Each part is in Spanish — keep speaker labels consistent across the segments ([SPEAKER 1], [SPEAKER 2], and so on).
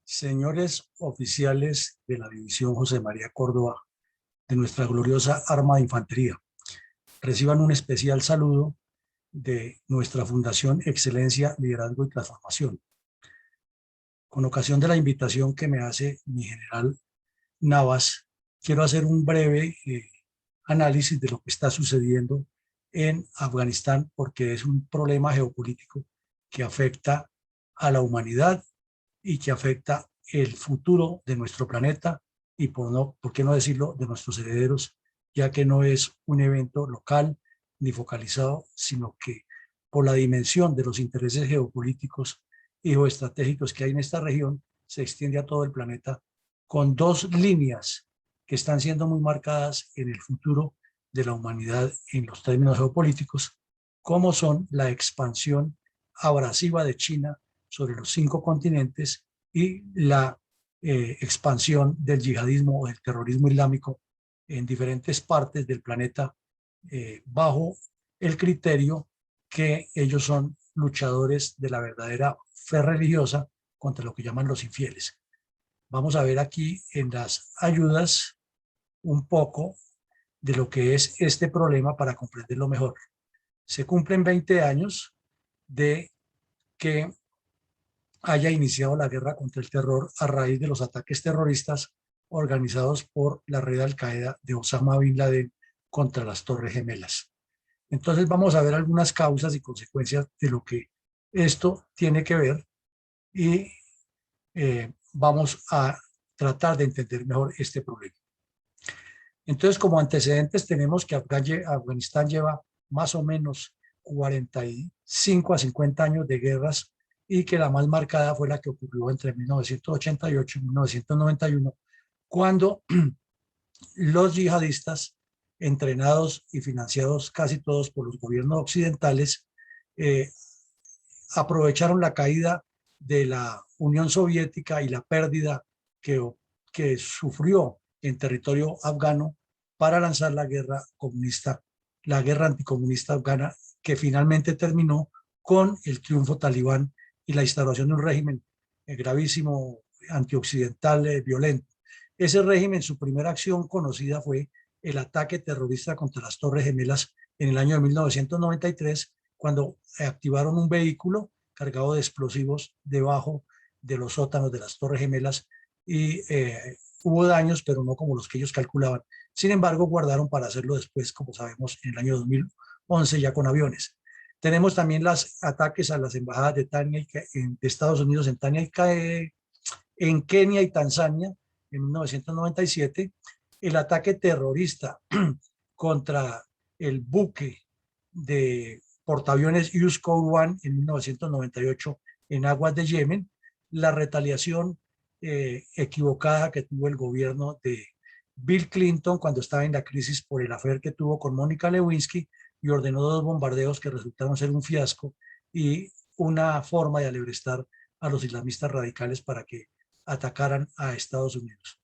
[SPEAKER 1] Señores oficiales de la División José María Córdoba de nuestra gloriosa Arma de Infantería, reciban un especial saludo de nuestra Fundación Excelencia, Liderazgo y Transformación. Con ocasión de la invitación que me hace mi general Navas, quiero hacer un breve análisis de lo que está sucediendo en Afganistán, porque es un problema geopolítico que afecta a la humanidad y que afecta el futuro de nuestro planeta y por qué no decirlo, de nuestros herederos, ya que no es un evento local ni focalizado, sino que por la dimensión de los intereses geopolíticos y geoestratégicos que hay en esta región, se extiende a todo el planeta con dos líneas que están siendo muy marcadas en el futuro de la humanidad en los términos geopolíticos, como son la expansión abrasiva de China sobre los 5 continentes y la expansión del yihadismo o del terrorismo islámico en diferentes partes del planeta bajo el criterio que ellos son luchadores de la verdadera fe religiosa contra lo que llaman los infieles. Vamos a ver aquí en las ayudas un poco de lo que es este problema para comprenderlo mejor. Se cumplen 20 años de que haya iniciado la guerra contra el terror a raíz de los ataques terroristas organizados por la red Al-Qaeda de Osama Bin Laden contra las Torres Gemelas. Entonces vamos a ver algunas causas y consecuencias de lo que esto tiene que ver y vamos a tratar de entender mejor este problema. Entonces, como antecedentes tenemos que Afganistán lleva más o menos 45 a 50 años de guerras y que la más marcada fue la que ocurrió entre 1988 y 1991, cuando los yihadistas, entrenados y financiados casi todos por los gobiernos occidentales, eh, aprovecharon la caída de la Unión Soviética y la pérdida que sufrió en territorio afgano para lanzar la guerra comunista, la guerra anticomunista afgana, que finalmente terminó con el triunfo talibán y la instauración de un régimen gravísimo, antioccidental, violento. Ese régimen, su primera acción conocida fue el ataque terrorista contra las Torres Gemelas en el año de 1993, cuando activaron un vehículo cargado de explosivos debajo de los sótanos de las Torres Gemelas y hubo daños, pero no como los que ellos calculaban. Sin embargo, guardaron para hacerlo después, como sabemos, en el año 2011 ya con aviones. Tenemos también los ataques a las embajadas de Estados Unidos en Kenia y Tanzania en 1997, el ataque terrorista contra el buque de portaaviones US Code One en 1998 en aguas de Yemen, la retaliación equivocada que tuvo el gobierno de Bill Clinton cuando estaba en la crisis por el affair que tuvo con Mónica Lewinsky y ordenó 2 bombardeos que resultaron ser un fiasco y una forma de alebrestar a los islamistas radicales para que atacaran a Estados Unidos.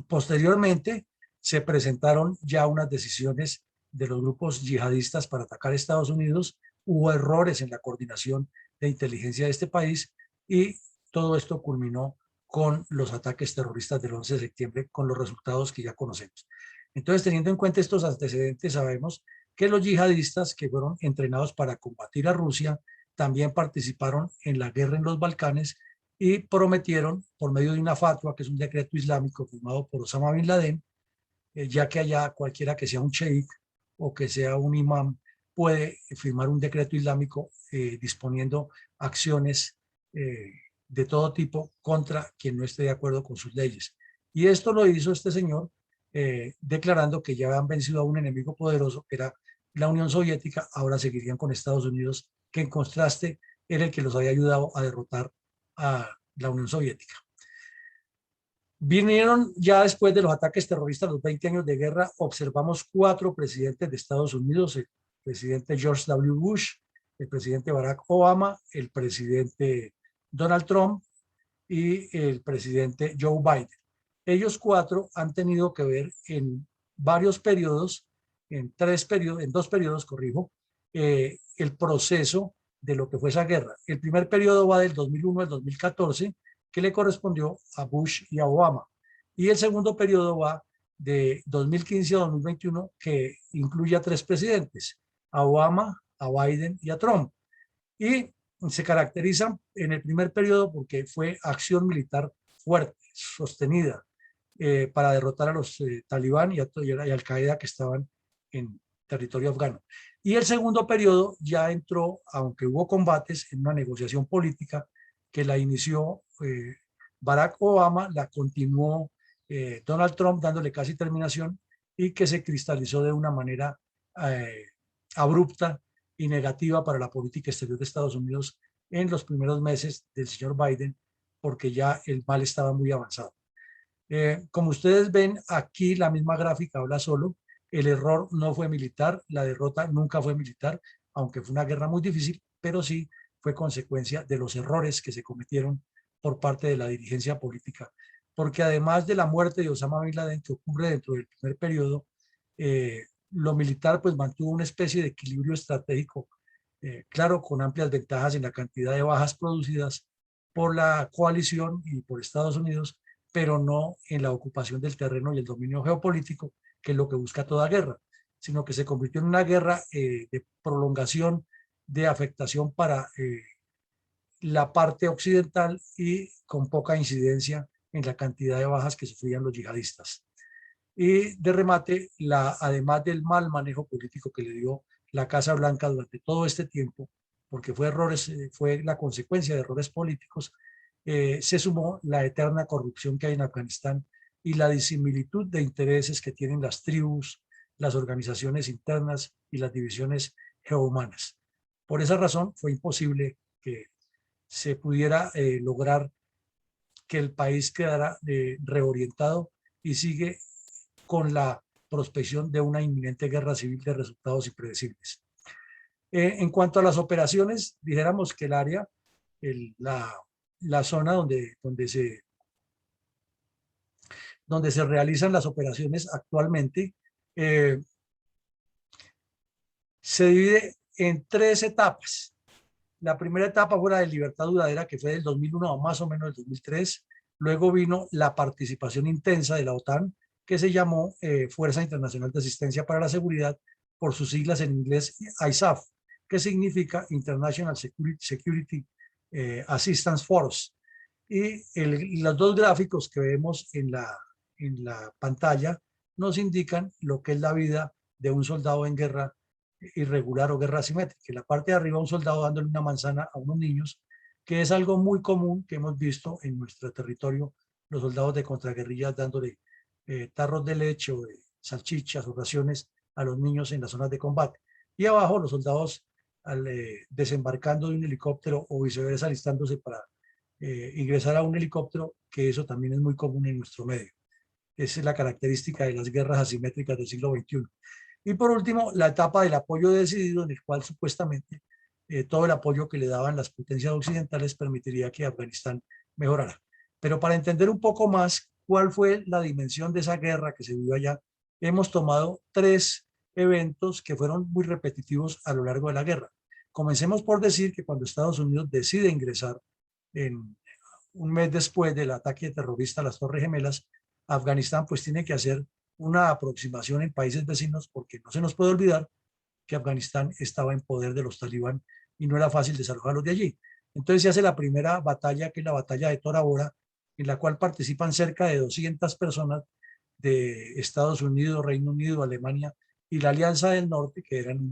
[SPEAKER 1] Posteriormente se presentaron ya unas decisiones de los grupos yihadistas para atacar a Estados Unidos, hubo errores en la coordinación de inteligencia de este país y todo esto culminó con los ataques terroristas del 11 de septiembre con los resultados que ya conocemos. Entonces, teniendo en cuenta estos antecedentes, sabemos que los yihadistas que fueron entrenados para combatir a Rusia también participaron en la guerra en los Balcanes y prometieron, por medio de una fatwa, que es un decreto islámico firmado por Osama Bin Laden, ya que allá cualquiera que sea un sheikh o que sea un imam puede firmar un decreto islámico disponiendo acciones de todo tipo contra quien no esté de acuerdo con sus leyes. Y esto lo hizo este señor declarando que ya habían vencido a un enemigo poderoso, que era la Unión Soviética, ahora seguirían con Estados Unidos, que en contraste era el que los había ayudado a derrotar a la Unión Soviética. Vinieron ya después de los ataques terroristas, los 20 años de guerra, observamos 4 presidentes de Estados Unidos, el presidente George W. Bush, el presidente Barack Obama, el presidente Donald Trump y el presidente Joe Biden. Ellos 4 han tenido que ver en varios periodos, en 2 periodos, corrijo, el proceso de lo que fue esa guerra. El primer periodo va del 2001 al 2014, que le correspondió a Bush y a Obama. Y el segundo periodo va de 2015 a 2021, que incluye a 3 presidentes, a Obama, a Biden y a Trump. Y se caracterizan en el primer periodo porque fue acción militar fuerte, sostenida, para derrotar a los talibán y Al-Qaeda que estaban en territorio afgano. Y el segundo periodo ya entró, aunque hubo combates, en una negociación política que la inició Barack Obama, la continuó Donald Trump dándole casi terminación y que se cristalizó de una manera abrupta y negativa para la política exterior de Estados Unidos en los primeros meses del señor Biden, porque ya el mal estaba muy avanzado. Como ustedes ven aquí, la misma gráfica habla solo. El error no fue militar, la derrota nunca fue militar, aunque fue una guerra muy difícil, pero sí fue consecuencia de los errores que se cometieron por parte de la dirigencia política. Porque además de la muerte de Osama Bin Laden, que ocurre dentro del primer periodo, lo militar pues mantuvo una especie de equilibrio estratégico, claro, con amplias ventajas en la cantidad de bajas producidas por la coalición y por Estados Unidos, pero no en la ocupación del terreno y el dominio geopolítico, que es lo que busca toda guerra, sino que se convirtió en una guerra de prolongación, de afectación para la parte occidental y con poca incidencia en la cantidad de bajas que sufrían los yihadistas. Y de remate, además del mal manejo político que le dio la Casa Blanca durante todo este tiempo, porque fue la consecuencia de errores políticos, se sumó la eterna corrupción que hay en Afganistán y la disimilitud de intereses que tienen las tribus, las organizaciones internas y las divisiones geohumanas. Por esa razón fue imposible que se pudiera lograr que el país quedara reorientado y sigue con la prospección de una inminente guerra civil de resultados impredecibles. En cuanto a las operaciones, dijéramos que el área, la zona donde se realizan las operaciones actualmente, se divide en 3 etapas. La primera etapa fue la de libertad duradera, que fue del 2001 a más o menos el 2003. Luego vino la participación intensa de la OTAN, que se llamó Fuerza Internacional de Asistencia para la Seguridad, por sus siglas en inglés ISAF, que significa International Security Assistance Force. Y los 2 gráficos que vemos en la pantalla nos indican lo que es la vida de un soldado en guerra irregular o guerra asimétrica. En la parte de arriba, un soldado dándole una manzana a unos niños, que es algo muy común que hemos visto en nuestro territorio, los soldados de contraguerrillas dándole tarros de leche o de salchichas o raciones a los niños en las zonas de combate. Y abajo los soldados desembarcando de un helicóptero o viceversa alistándose para ingresar a un helicóptero, que eso también es muy común en nuestro medio. Esa es la característica de las guerras asimétricas del siglo XXI. Y por último, la etapa del apoyo decidido, en el cual supuestamente todo el apoyo que le daban las potencias occidentales permitiría que Afganistán mejorara. Pero para entender un poco más cuál fue la dimensión de esa guerra que se vivió allá, hemos tomado 3 eventos que fueron muy repetitivos a lo largo de la guerra. Comencemos por decir que cuando Estados Unidos decide ingresar en un mes después del ataque terrorista a las Torres Gemelas, Afganistán pues tiene que hacer una aproximación en países vecinos, porque no se nos puede olvidar que Afganistán estaba en poder de los talibán y no era fácil desalojarlos de allí. Entonces se hace la primera batalla, que es la batalla de Tora Bora, en la cual participan cerca de 200 personas de Estados Unidos, Reino Unido, Alemania y la Alianza del Norte, que eran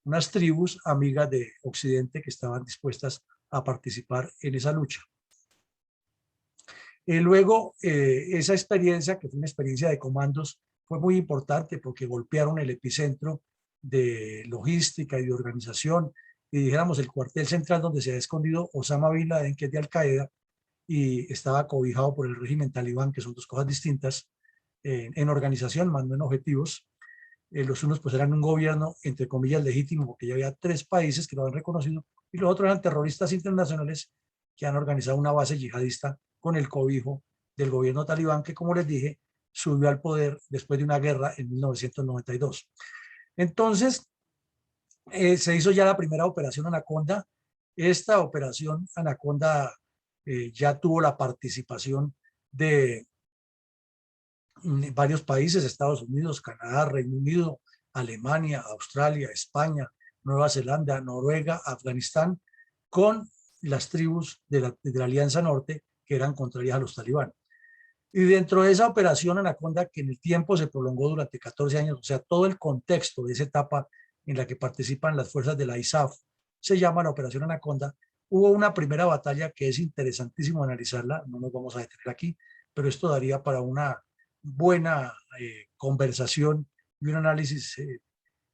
[SPEAKER 1] unas tribus amigas de Occidente que estaban dispuestas a participar en esa lucha. Luego, esa experiencia, que fue una experiencia de comandos, fue muy importante porque golpearon el epicentro de logística y de organización, y dijéramos el cuartel central donde se ha escondido Osama Bin Laden, que es de Al-Qaeda, y estaba cobijado por el régimen talibán, que son 2 cosas distintas, en organización, más no en objetivos. Los unos pues eran un gobierno, entre comillas, legítimo, porque ya había 3 países que lo han reconocido, y los otros eran terroristas internacionales que han organizado una base yihadista con el cobijo del gobierno talibán, que, como les dije, subió al poder después de una guerra en 1992. Entonces, se hizo ya la primera operación Anaconda, Esta operación Anaconda ya tuvo la participación de varios países: Estados Unidos, Canadá, Reino Unido, Alemania, Australia, España, Nueva Zelanda, Noruega, Afganistán, con las tribus de la Alianza Norte que eran contrarias a los talibán. Y dentro de esa operación Anaconda, que en el tiempo se prolongó durante 14 años, o sea, todo el contexto de esa etapa en la que participan las fuerzas de la ISAF, se llama la Operación Anaconda. Hubo una primera batalla que es interesantísimo analizarla, no nos vamos a detener aquí, pero esto daría para una buena conversación y un análisis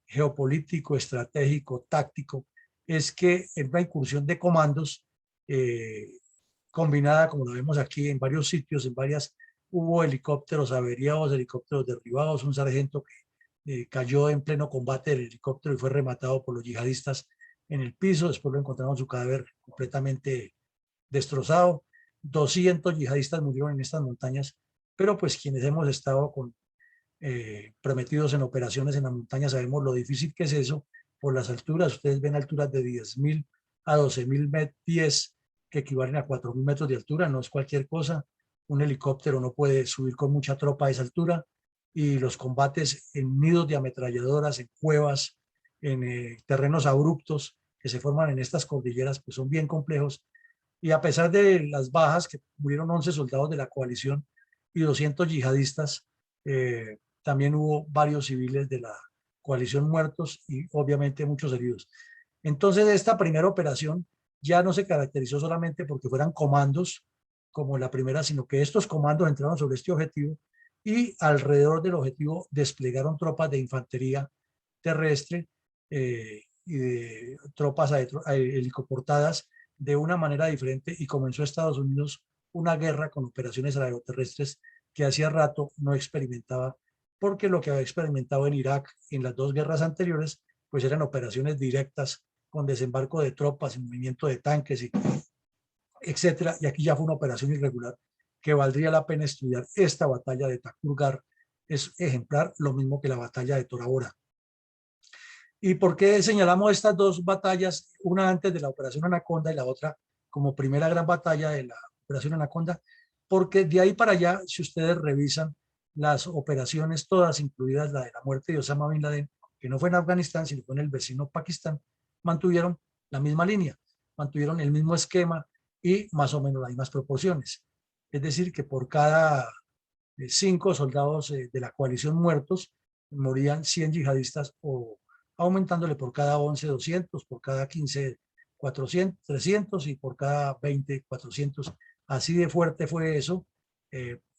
[SPEAKER 1] geopolítico, estratégico, táctico. Es que en una incursión de comandos combinada, como lo vemos aquí, en varios sitios, en varias, hubo helicópteros averiados, helicópteros derribados, un sargento que cayó en pleno combate del helicóptero y fue rematado por los yihadistas en el piso. Después lo encontraron su cadáver completamente destrozado. 200 yihadistas murieron en estas montañas, pero pues quienes hemos estado prometidos en operaciones en la montaña sabemos lo difícil que es eso por las alturas. Ustedes ven alturas de 10.000 a 12.000 pies, que equivalen a 4.000 metros de altura, no es cualquier cosa. Un helicóptero no puede subir con mucha tropa a esa altura, y los combates en nidos de ametralladoras, en cuevas, en terrenos abruptos que se forman en estas cordilleras, pues son bien complejos. Y a pesar de las bajas, que murieron 11 soldados de la coalición y 200 yihadistas, también hubo varios civiles de la coalición muertos y obviamente muchos heridos. Entonces, esta primera operación ya no se caracterizó solamente porque fueran comandos como la primera, sino que estos comandos entraron sobre este objetivo y alrededor del objetivo desplegaron tropas de infantería terrestre y de tropas helicoportadas de una manera diferente, y comenzó Estados Unidos una guerra con operaciones aeroterrestres que hacía rato no experimentaba, porque lo que había experimentado en Irak en las dos guerras anteriores pues eran operaciones directas con desembarco de tropas y movimiento de tanques, y etcétera. Y aquí ya fue una operación irregular que valdría la pena estudiar. Esta batalla de Takurgar es ejemplar, lo mismo que la batalla de Tora Bora. ¿Y por qué señalamos estas dos batallas, una antes de la Operación Anaconda y la otra como primera gran batalla de la Operación Anaconda? Porque de ahí para allá, si ustedes revisan las operaciones todas, incluidas la de la muerte de Osama Bin Laden, que no fue en Afganistán, sino fue en el vecino Pakistán, mantuvieron la misma línea, mantuvieron el mismo esquema y más o menos las mismas proporciones. Es decir, que por cada 5 soldados de la coalición muertos, morían 100 yihadistas, o aumentándole por cada 11, 200, por cada 15, 400, 300, y por cada 20, 400. Así de fuerte fue eso.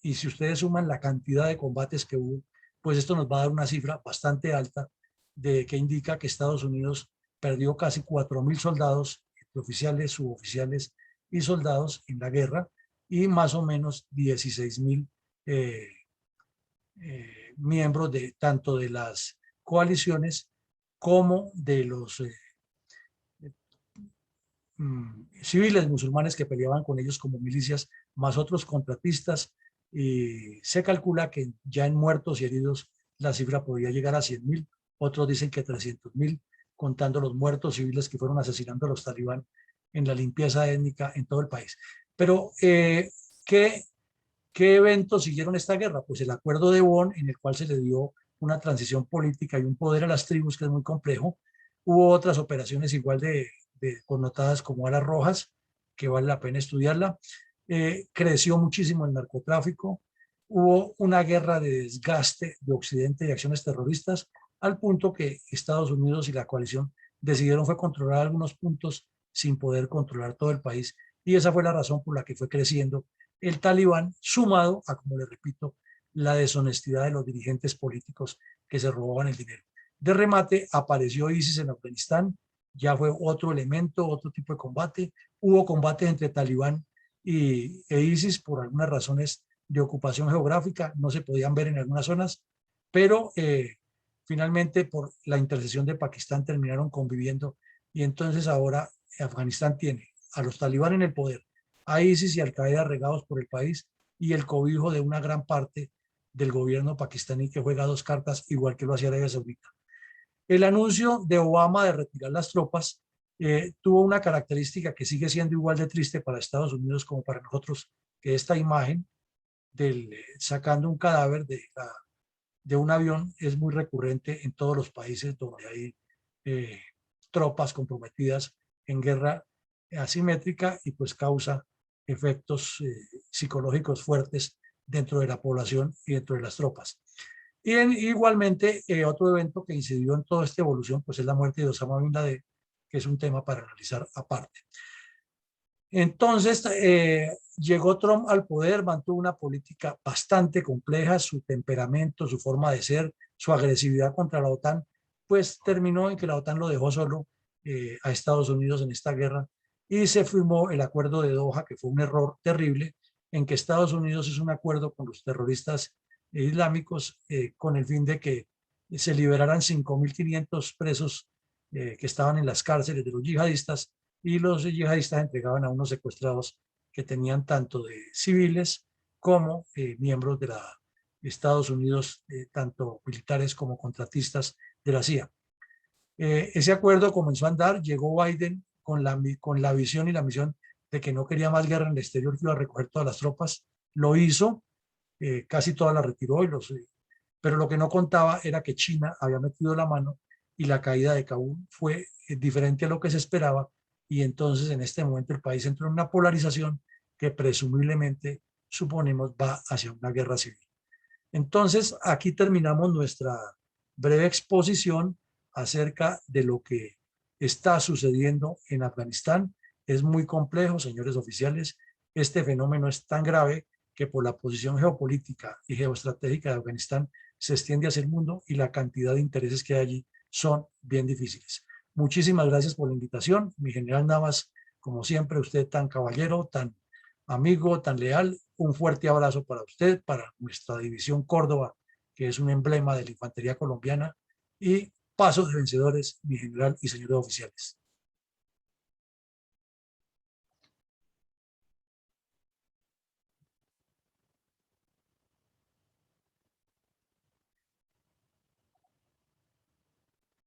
[SPEAKER 1] Y si ustedes suman la cantidad de combates que hubo, pues esto nos va a dar una cifra bastante alta, de que indica que Estados Unidos perdió casi 4.000 soldados, oficiales, suboficiales y soldados en la guerra, y más o menos 16.000 eh, miembros de tanto de las coaliciones como de los civiles musulmanes que peleaban con ellos como milicias, más otros contratistas. Y se calcula que ya en muertos y heridos la cifra podría llegar a 100.000, otros dicen que 300.000, contando los muertos civiles que fueron asesinando a los talibán en la limpieza étnica en todo el país. Pero, ¿qué eventos siguieron esta guerra? Pues el acuerdo de Bonn, en el cual se le dio una transición política y un poder a las tribus, que es muy complejo. Hubo otras operaciones igual de connotadas como Alas Rojas, que vale la pena estudiarla. Creció muchísimo el narcotráfico. Hubo una guerra de desgaste de Occidente y acciones terroristas, al punto que Estados Unidos y la coalición decidieron fue controlar algunos puntos sin poder controlar todo el país. Y esa fue la razón por la que fue creciendo el talibán, sumado a, como le repito, la deshonestidad de los dirigentes políticos que se robaban el dinero. De remate, apareció ISIS en Afganistán, ya fue otro elemento, otro tipo de combate. Hubo combate entre talibán e ISIS por algunas razones de ocupación geográfica, no se podían ver en algunas zonas, pero finalmente por la intercesión de Pakistán terminaron conviviendo, y entonces ahora Afganistán tiene a los talibán en el poder, a ISIS y Al Qaeda regados por el país, y el cobijo de una gran parte del gobierno pakistaní, que juega dos cartas igual que lo hacía Arabia Saudita. El anuncio de Obama de retirar las tropas tuvo una característica que sigue siendo igual de triste para Estados Unidos como para nosotros, que esta imagen sacando un cadáver de un avión es muy recurrente en todos los países donde hay eh, tropas comprometidas en guerra asimétrica y pues causa efectos psicológicos fuertes dentro de la población y dentro de las tropas. Y igualmente, otro evento que incidió en toda esta evolución pues es la muerte de Osama Bin Laden, que es un tema para analizar aparte. Entonces, llegó Trump al poder, mantuvo una política bastante compleja, su temperamento, su forma de ser, su agresividad contra la OTAN, pues terminó en que la OTAN lo dejó solo a Estados Unidos en esta guerra y se firmó el acuerdo de Doha, que fue un error terrible, en que Estados Unidos hizo un acuerdo con los terroristas islámicos con el fin de que se liberaran 5.500 presos que estaban en las cárceles de los yihadistas y los yihadistas entregaban a unos secuestrados que tenían tanto de civiles como miembros de la Estados Unidos, tanto militares como contratistas de la CIA. Ese acuerdo comenzó a andar, llegó Biden con la visión y la misión de que no quería más guerra en el exterior, que iba a recoger todas las tropas, lo hizo, casi todas las retiró, pero lo que no contaba era que China había metido la mano y la caída de Kabul fue diferente a lo que se esperaba y entonces en este momento el país entró en una polarización que presumiblemente suponemos va hacia una guerra civil. Entonces aquí terminamos nuestra breve exposición acerca de lo que está sucediendo en Afganistán. Es muy complejo, señores oficiales. Este fenómeno es tan grave que por la posición geopolítica y geoestratégica de Afganistán se extiende hacia el mundo y la cantidad de intereses que hay allí son bien difíciles. Muchísimas gracias por la invitación. Mi general Navas, como siempre, usted tan caballero, tan amigo, tan leal. Un fuerte abrazo para usted, para nuestra división Córdoba, que es un emblema de la infantería colombiana. Y pasos de vencedores, mi general y señores oficiales.